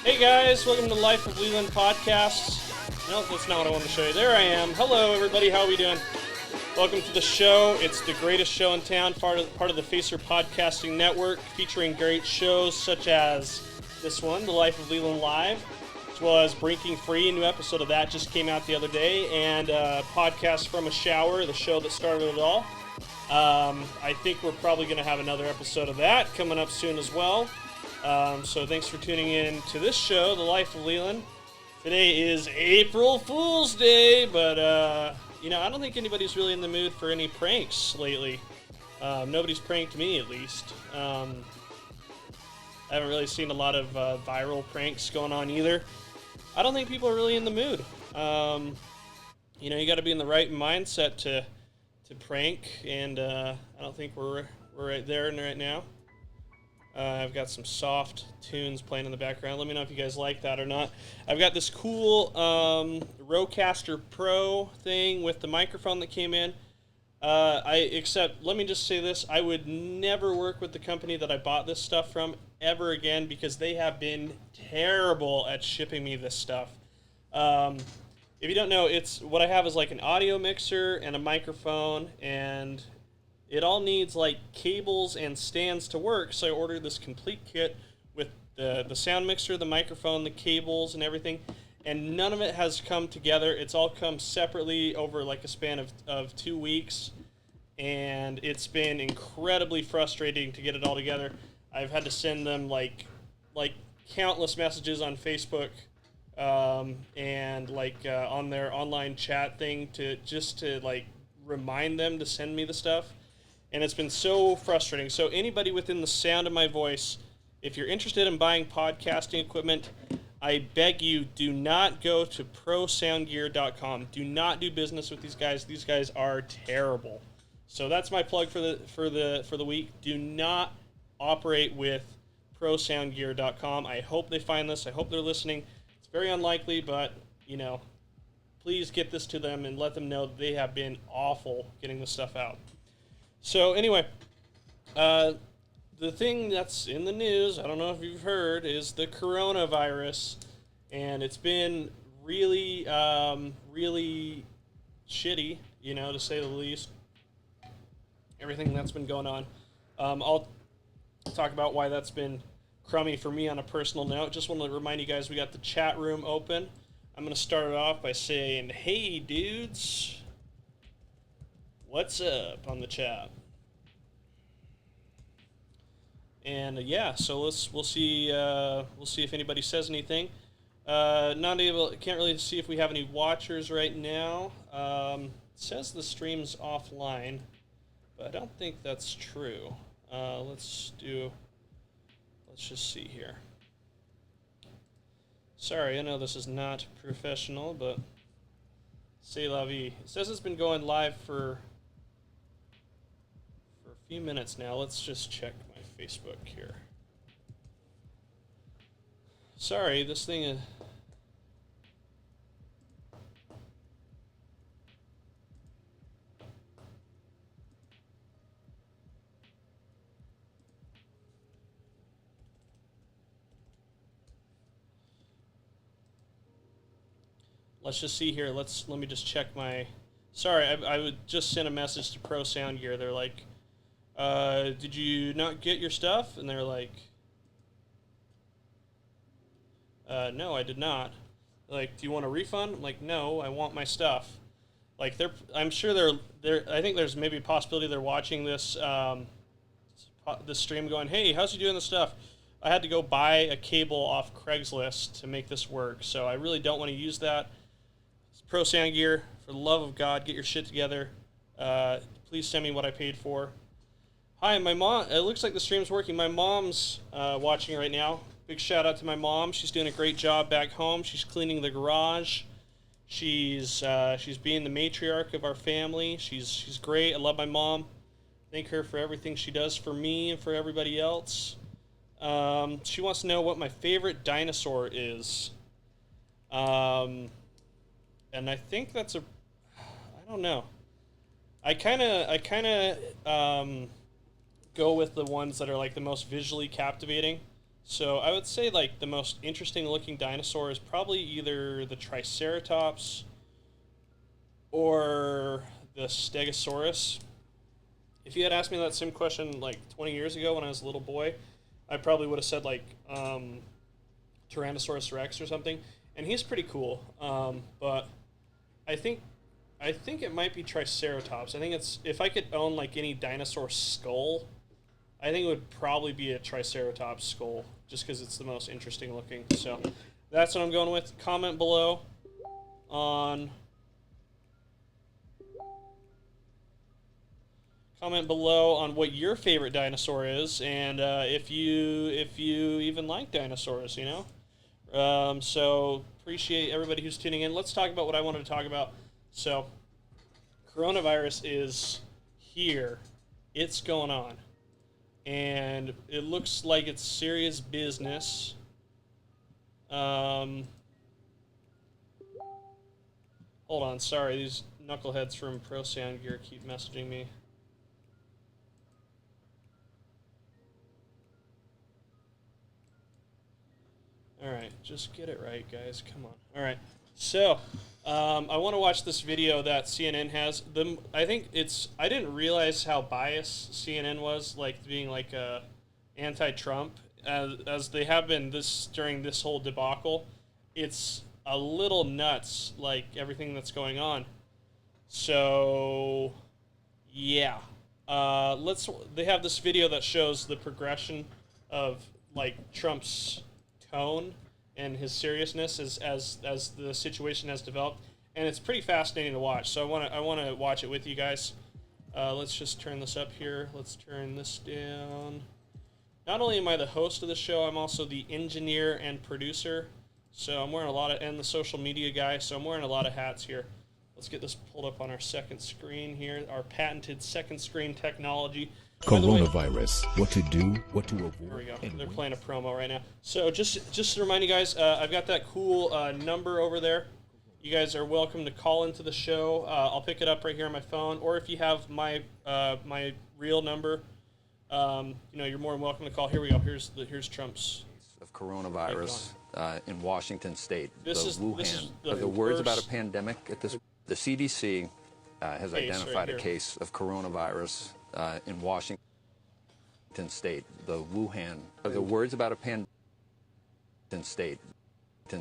Hey guys, welcome to the Life of Leland podcast. No, that's not what I wanted to show you. There I am. Hello everybody, how are we doing? Welcome to the show. It's the greatest show in town, part of the Facer Podcasting Network, featuring great shows such as this one, The Life of Leland Live, as well as Breaking Free. A new episode of that just came out the other day, and Podcast from a Shower, the show that started it all. I think we're probably going to have another episode of that coming up soon as well. So thanks for tuning in to this show, The Life of Leland. Today is April Fool's Day, but, I don't think anybody's really in the mood for any pranks lately. Nobody's pranked me, at least. I haven't really seen a lot of viral pranks going on either. I don't think people are really in the mood. You got to be in the right mindset to prank, and I don't think we're right there right now. I've got some soft tunes playing in the background. Let me know if you guys like that or not. I've got this cool Rodecaster Pro thing with the microphone that came in. Let me just say this, I would never work with the company that I bought this stuff from ever again because they have been terrible at shipping me this stuff. If you don't know, what I have is like an audio mixer and a microphone, and it all needs like cables and stands to work, so I ordered this complete kit with the sound mixer, the microphone, the cables, and everything, and none of it has come together. It's all come separately over like a span of 2 weeks, and it's been incredibly frustrating to get it all together. I've had to send them like countless messages on Facebook and on their online chat thing to remind them to send me the stuff. And it's been so frustrating. So anybody within the sound of my voice, if you're interested in buying podcasting equipment, I beg you, do not go to prosoundgear.com. Do not do business with these guys. These guys are terrible. So that's my plug for the week. Do not operate with prosoundgear.com. I hope they find this. I hope they're listening. It's very unlikely, but please get this to them and let them know that they have been awful getting this stuff out. So anyway, the thing that's in the news, I don't know if you've heard, is the coronavirus, and it's been really, really shitty, to say the least. Everything that's been going on. I'll talk about why that's been crummy for me on a personal note. Just want to remind you guys we got the chat room open. I'm going to start it off by saying, hey dudes, what's up on the chat? And so we'll see if anybody says anything. Can't really see if we have any watchers right now. It says the stream's offline, but I don't think that's true. Let's just see here. Sorry, I know this is not professional, but c'est la vie. It says it's been going live for a few minutes now. Let's just check my Facebook here. Sorry, this thing is... Let's just see here. Let me just check my... Sorry, I would just send a message to Pro Sound Gear. They're like, did you not get your stuff? And they're like, no, I did not. They're like, do you want a refund? I'm like, no, I want my stuff. Like, I'm sure I think there's maybe a possibility they're watching this stream going, hey, how's you doing this stuff? I had to go buy a cable off Craigslist to make this work, so I really don't want to use that. Pro Sound Gear, for the love of God, get your shit together. Please send me what I paid for. Hi, my mom. It looks like the stream's working. My mom's watching right now. Big shout out to my mom. She's doing a great job back home. She's cleaning the garage. She's being the matriarch of our family. She's great. I love my mom. Thank her for everything she does for me and for everybody else. She wants to know what my favorite dinosaur is. And I think that's I don't know. I kind of go with the ones that are like the most visually captivating. So I would say like the most interesting looking dinosaur is probably either the Triceratops or the Stegosaurus. If you had asked me that same question like 20 years ago when I was a little boy, I probably would have said like Tyrannosaurus Rex or something, and he's pretty cool. But I think it might be Triceratops. I think it's if I could own like any dinosaur skull, I think it would probably be a Triceratops skull, just because it's the most interesting looking. So that's what I'm going with. Comment below on what your favorite dinosaur is, and if you even like dinosaurs, you know. So appreciate everybody who's tuning in. Let's talk about what I wanted to talk about. So coronavirus is here. It's going on. And it looks like it's serious business. Hold on, sorry, these knuckleheads from Pro Sound Gear keep messaging me. Alright, just get it right, guys. Come on. Alright, so I want to watch this video that CNN has. I think I didn't realize how biased CNN was, like being like anti-Trump, as they have been during this whole debacle. It's a little nuts, like everything that's going on. So, yeah, they have this video that shows the progression of like Trump's tone and his seriousness as the situation has developed, and it's pretty fascinating to watch. So I want to watch it with you guys. Let's just turn this up here. Let's turn this down. Not only am I the host of the show, I'm also the engineer and producer. So I'm wearing and the social media guy. So I'm wearing a lot of hats here. Let's get this pulled up on our second screen here. Our patented second screen technology. Coronavirus, what to do, what to avoid. There we go. They're playing a promo right now. So just to remind you guys, I've got that cool number over there. You guys are welcome to call into the show. I'll pick it up right here on my phone, or if you have my my real number, you're more than welcome to call. Here we go. Here's Trump's of coronavirus in Washington State. This is Wuhan. the words first... about a pandemic at this. The CDC has identified a case of coronavirus in Washington State. The Wuhan. The words about a pandemic state. Oh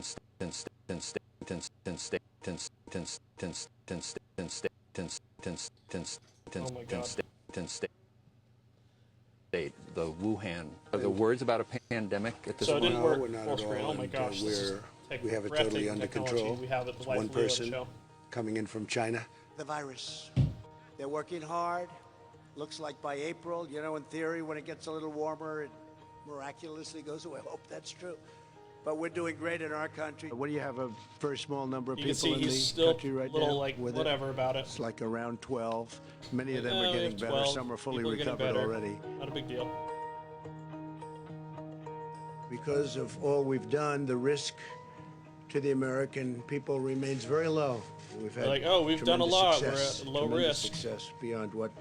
my God. State, the Wuhan. The words about a pandemic at this So it point. didn't work No, not full at screen. all. Oh my And, gosh, we have it totally under control. We have it It's live one video of the person show. coming in from China. The virus. They're working hard. Looks like by April, in theory, when it gets a little warmer, it miraculously goes away. I hope that's true. But we're doing great in our country. What do you have, a very small number of You can people see in he's the still country right little now like with whatever about it. It's like around 12. Many of them Yeah, are we getting have better. 12. Some are fully People are getting recovered better. already. Not a big deal. Because of all we've done, the risk to the American people remains very low. We've had They're like, oh, we've done a tremendous lot. success, We're at low tremendous risk. Success beyond what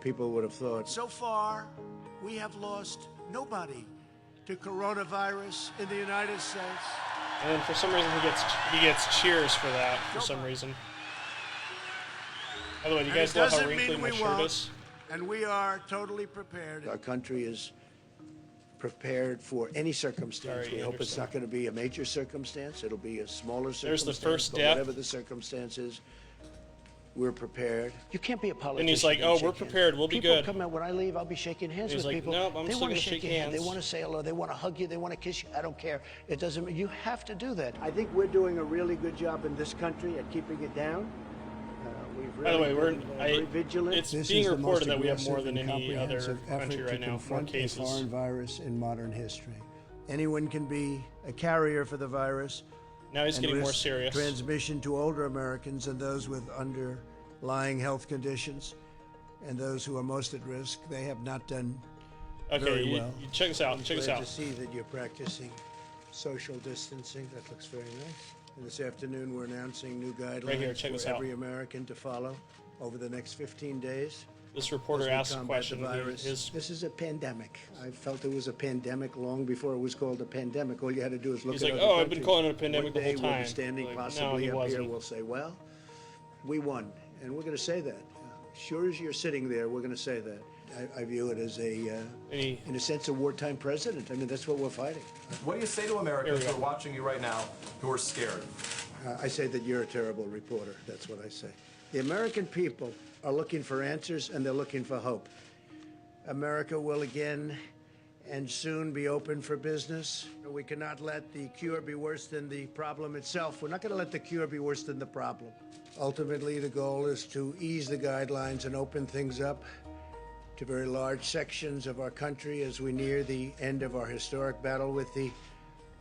people would have thought. So far, we have lost nobody to coronavirus in the United States. And for some reason, he gets cheers for that. For some reason. By the way, do you And guys it love how doesn't wrinkly mean my we shirt won't. is? And we are totally prepared. Our country is prepared for any circumstance. Sorry, We hope it's Anderson. not going to be a major circumstance. It'll be a smaller There's circumstance. the first but death. whatever the circumstance is, we're prepared. You can't be a politician. And he's like, "Oh, we're shake hands." prepared. We'll be People good. come out when I leave. I'll be shaking hands He's with like, people. "Nope, I'm they still want gonna to shake shake your hand. They hands." want to say hello. They want to hug you. They want to kiss you. I don't care. It doesn't. You have to do that. I think we're doing a really good job in this country at keeping it down. We've By the way, really been very vigilant. it's This being is the most reported that we have more aggressive than and any other comprehensive country effort right to now. More confront a cases. foreign virus in modern history. Anyone can be a carrier for the virus. Now he's and getting more risk serious. Transmission to older Americans and those with underlying health conditions, and those who are most at risk. They have not done Okay, very well. you check us out. I'm Check us glad out. to see that you're practicing social distancing. That looks very nice. And this afternoon, we're announcing new guidelines Right here, check us for out. every American to follow over the next 15 days. this reporter as we asked a combat question. the virus. This is a pandemic. I felt it was a pandemic long before it was called a pandemic. All you had to do is look He's at like, other oh, I've been countries. calling it a pandemic the One day whole we'll time. be standing Like, possibly no, he up wasn't. here. We'll say, well, we won, and we're going to say that. Sure as you're sitting there, we're going to say that. I view it as in a sense, a wartime president. I mean, that's what we're fighting. What do you say to Americans who are watching you right now who are scared? I say that you're a terrible reporter. That's what I say. The American people are looking for answers, and they're looking for hope. America will again and soon be open for business. We cannot let the cure be worse than the problem itself. We're not going to let the cure be worse than the problem. Ultimately, the goal is to ease the guidelines and open things up to very large sections of our country as we near the end of our historic battle with the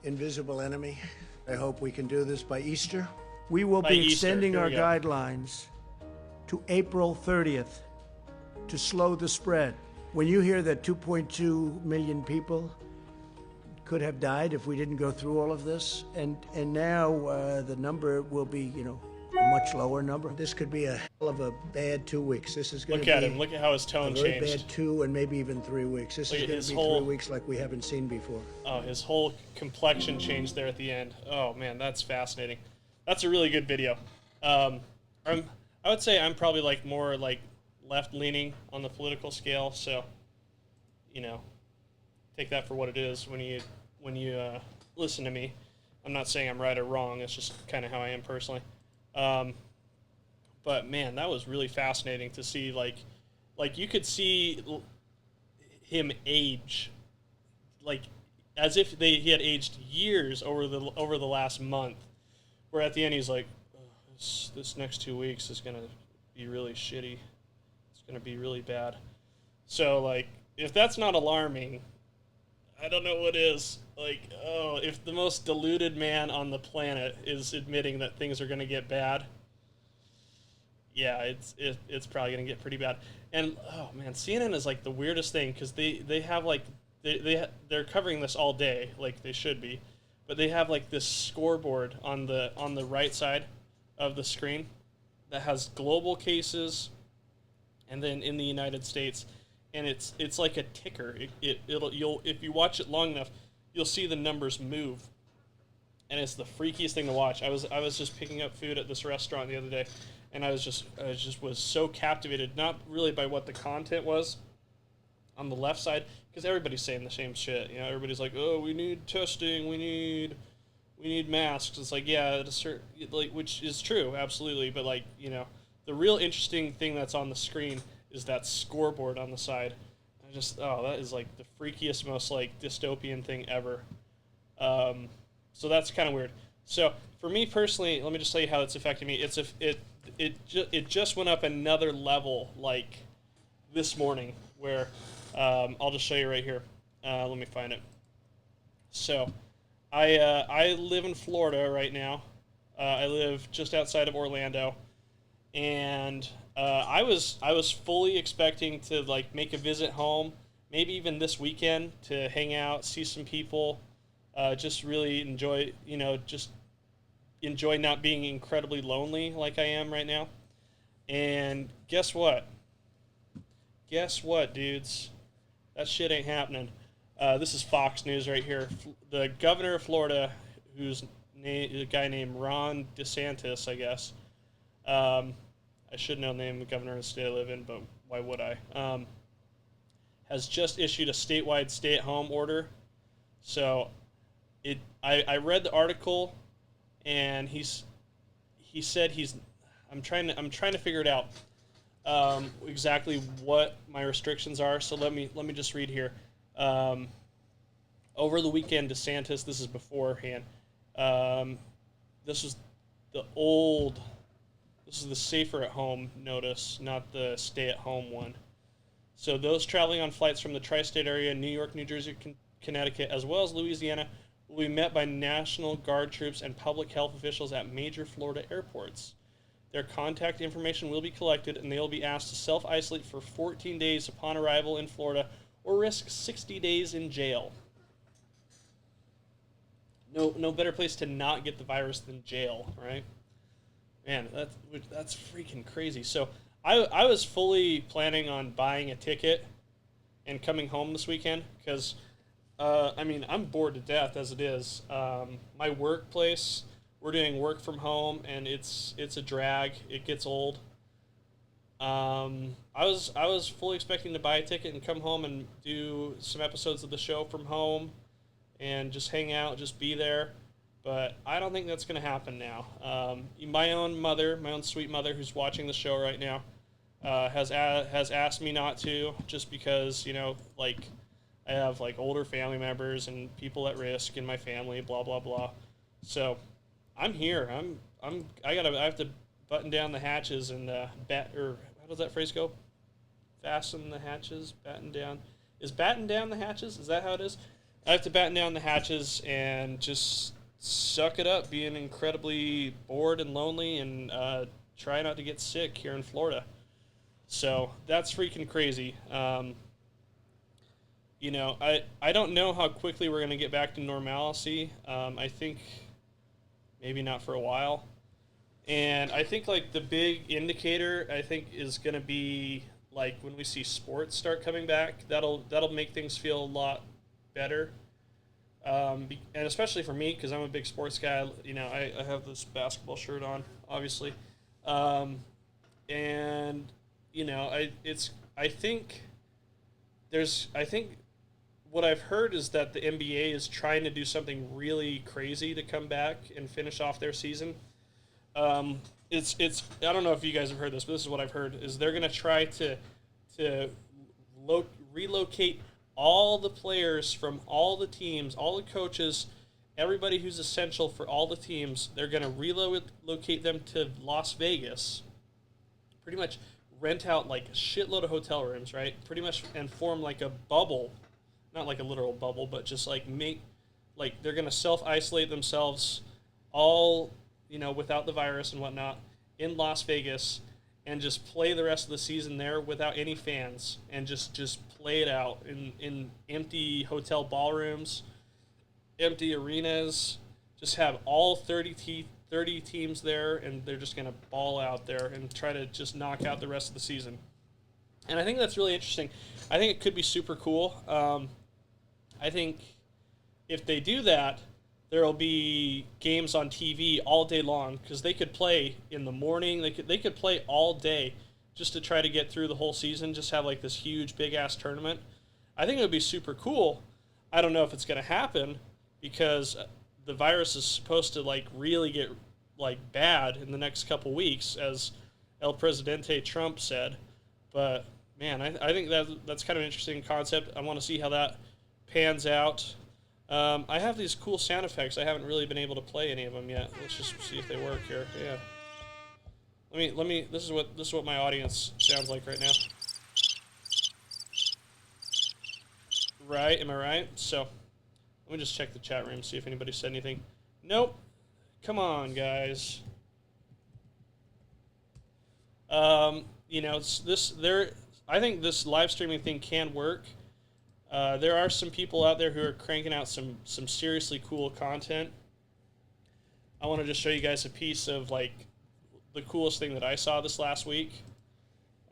invisible enemy. I hope we can do this by Easter. We will be extending our guidelines to April 30th to slow the spread. When you hear that 2.2 million people could have died if we didn't go through all of this, and now the number will be, a much lower number. This could be a hell of a bad 2 weeks. This is going to be Look at him. Look at how his tone a very changed. bad 2 and maybe even 3 weeks. This is going to be 3 weeks like we haven't seen before. Oh, his whole complexion changed there at the end. Oh man, that's fascinating. That's a really good video. I would say I'm probably more left leaning on the political scale. So, take that for what it is when you listen to me. I'm not saying I'm right or wrong. It's just kind of how I am personally. But man, that was really fascinating to see. Like you could see him age, as if he had aged years over the last month. Where at the end he's like, oh, this next 2 weeks is gonna be really shitty. It's gonna be really bad. So if that's not alarming, I don't know what is. If the most deluded man on the planet is admitting that things are going to get bad, yeah, it's probably going to get pretty bad. And oh man, CNN is the weirdest thing because they have they're covering this all day like they should be, but they have this scoreboard on the right side of the screen that has global cases, and then in the United States. And it's like a ticker. You'll if you watch it long enough, you'll see the numbers move, and it's the freakiest thing to watch. I was just picking up food at this restaurant the other day, and I was so captivated, not really by what the content was on the left side, because everybody's saying the same shit. Everybody's like, oh, we need testing, we need masks. It's yeah, which is true, absolutely. But the real interesting thing that's on the screen is that scoreboard on the side. That is the freakiest, most dystopian thing ever. So that's kind of weird. So for me personally, let me just tell you how it's affecting me. It just went up another level this morning where I'll just show you right here. Let me find it. So I live in Florida right now. I live just outside of Orlando, and I was fully expecting to make a visit home, maybe even this weekend, to hang out, see some people, just really enjoy, just enjoy not being incredibly lonely like I am right now. And guess what? Guess what, dudes? That shit ain't happening. This is Fox News right here. The governor of Florida, who's a guy named Ron DeSantis, I guess. I should know the name of the governor of the state I live in, but why would I? Has just issued a statewide stay-at-home order. So, I read the article, and he said I'm trying to figure it out exactly what my restrictions are. So let me just read here. Over the weekend, DeSantis, this is beforehand. This is the safer at home notice, not the stay at home one. So those traveling on flights from the tri-state area, New York, New Jersey, Connecticut, as well as Louisiana, will be met by National Guard troops and public health officials at major Florida airports. Their contact information will be collected, and they will be asked to self-isolate for 14 days upon arrival in Florida or risk 60 days in jail. No better place to not get the virus than jail, right? Man, that's freaking crazy. So I was fully planning on buying a ticket and coming home this weekend because, I mean, I'm bored to death as it is. My workplace, we're doing work from home, and it's a drag. It gets old. I was fully expecting to buy a ticket and come home and do some episodes of the show from home and just hang out, just be there. But I don't think that's going to happen now. My own sweet mother, who's watching the show right now, has asked me not to, just because, you know, like, I have like older family members and people at risk in my family, blah blah blah. So I'm here. I have to button down the hatches and how does that phrase go? Fasten the hatches, batten down. Is batten down the hatches? Is that how it is? I have to batten down the hatches and just suck it up, being incredibly bored and lonely, and try not to get sick here in Florida. So that's freaking crazy. You know, I don't know how quickly we're going to get back to normalcy. I think maybe not for a while. And I think, like, the big indicator, I think, is going to be, like, when we see sports start coming back. That'll make things feel a lot better. And especially for me, because I'm a big sports guy. You know, I have this basketball shirt on, obviously. And, you know, I think what I've heard is that the NBA is trying to do something really crazy to come back and finish off their season. It's I don't know if you guys have heard this, but this is what I've heard, is they're going to try to relocate all the players from all the teams, all the coaches, everybody who's essential for all the teams. They're going to relocate them to Las Vegas, pretty much rent out like a shitload of hotel rooms, right? Pretty much, and form like a bubble, not like a literal bubble, but just like they're going to self-isolate themselves all, you know, without the virus and whatnot, in Las Vegas, and just play the rest of the season there without any fans, and just play it out in empty hotel ballrooms, empty arenas, just have all 30 teams there, and they're just going to ball out there and try to just knock out the rest of the season. And I think that's really interesting. I think it could be super cool. I think if they do that, there will be games on TV all day long, because they could play in the morning. They could play all day just to try to get through the whole season, just have like this huge big-ass tournament. I think it would be super cool. I don't know if it's going to happen, because the virus is supposed to like really get like bad in the next couple weeks, as El Presidente Trump said. But man, I think that's kind of an interesting concept. I want to see how that pans out. I have these cool sound effects. I haven't really been able to play any of them yet. Let's just see if they work here. Yeah. Let me. This is what my audience sounds like right now. Right? Am I right? So, let me just check the chat room, see if anybody said anything. Nope. Come on, guys. You know, I think this live streaming thing can work. There are some people out there who are cranking out some seriously cool content. I want to just show you guys a piece of like the coolest thing that I saw this last week.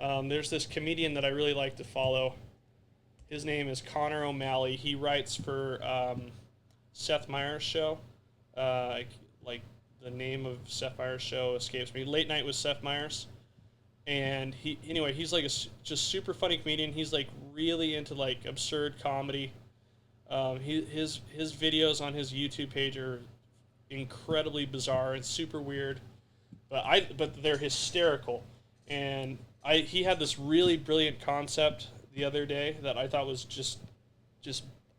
There's this comedian that I really like to follow. His name is Connor O'Malley. He writes for Seth Meyers' show. Like the name of Seth Meyers' show escapes me. Late Night with Seth Meyers. And he's like a just super funny comedian. He's like really into like absurd comedy. His videos on his YouTube page are incredibly bizarre and super weird, but they're hysterical. And he had this really brilliant concept the other day that I thought was just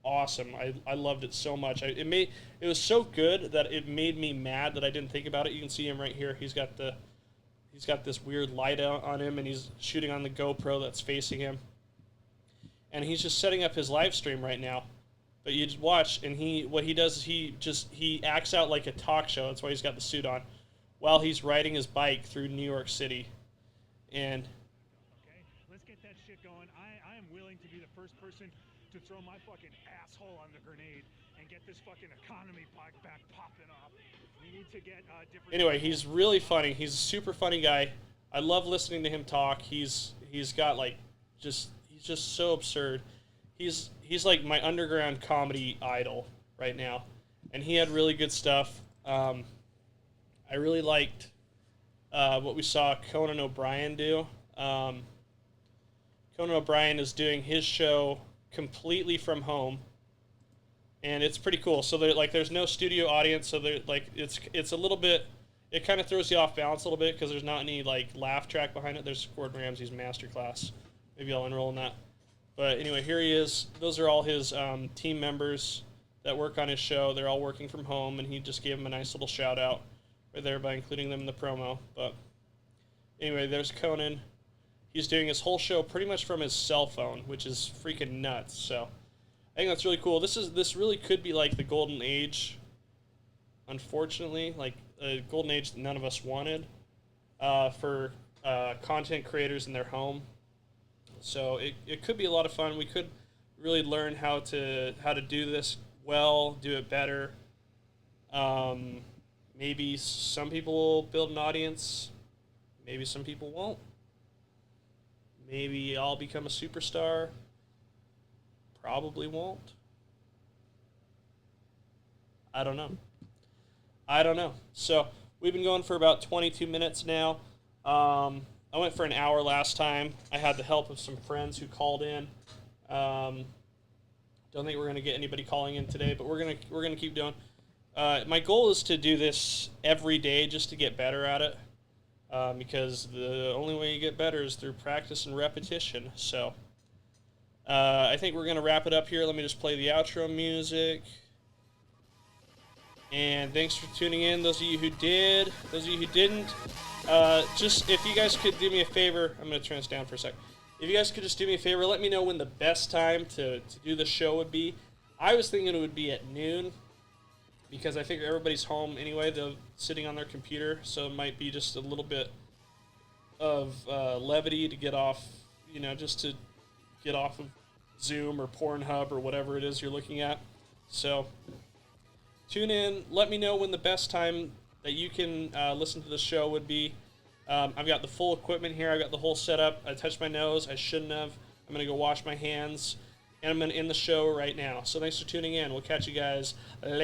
awesome. I loved it so much. It was so good that it made me mad that I didn't think about it. You can see him right here. He's got this weird light out on him, and he's shooting on the GoPro that's facing him. And he's just setting up his live stream right now. But you just watch, and what he does is he acts out like a talk show. That's why he's got the suit on, while he's riding his bike through New York City. And okay, let's get that shit going. I am willing to be the first person to throw my fucking asshole on the grenade and get this fucking economy back popping off. We need to get different. Anyway, he's really funny. He's a super funny guy. I love listening to him talk. He's got like he's just so absurd. He's like my underground comedy idol right now, and he had really good stuff. I really liked what we saw Conan O'Brien do. Conan O'Brien is doing his show completely from home, and it's pretty cool. So there's no studio audience, so it's a little bit. It kind of throws you off balance a little bit because there's not any like laugh track behind it. There's Gordon Ramsay's masterclass. Maybe I'll enroll in that. But anyway, here he is. Those are all his team members that work on his show. They're all working from home, and he just gave them a nice little shout out right there by including them in the promo. But anyway, there's Conan. He's doing his whole show pretty much from his cell phone, which is freaking nuts. So I think that's really cool. This really could be like the golden age. Unfortunately, like a golden age that none of us wanted for content creators in their home. So it could be a lot of fun. We could really learn how to do this well, do it better. Maybe some people will build an audience. Maybe some people won't. Maybe I'll become a superstar. Probably won't. I don't know. So we've been going for about 22 minutes now. I went for an hour last time. I had the help of some friends who called in. Don't think we're going to get anybody calling in today, but we're gonna keep doing. My goal is to do this every day just to get better at it, because the only way you get better is through practice and repetition. So I think we're going to wrap it up here. Let me just play the outro music. And thanks for tuning in, those of you who did. Those of you who didn't, just if you guys could do me a favor, I'm going to turn this down for a second. If you guys could just do me a favor, let me know when the best time to do the show would be. I was thinking it would be at noon, because I think everybody's home anyway. They're sitting on their computer, so it might be just a little bit of levity to get off, just to get off of Zoom or Pornhub or whatever it is you're looking at. So tune in. Let me know when the best time that you can listen to the show would be. I've got the full equipment here. I've got the whole setup. I touched my nose. I shouldn't have. I'm going to go wash my hands. And I'm going to end the show right now. So thanks for tuning in. We'll catch you guys later.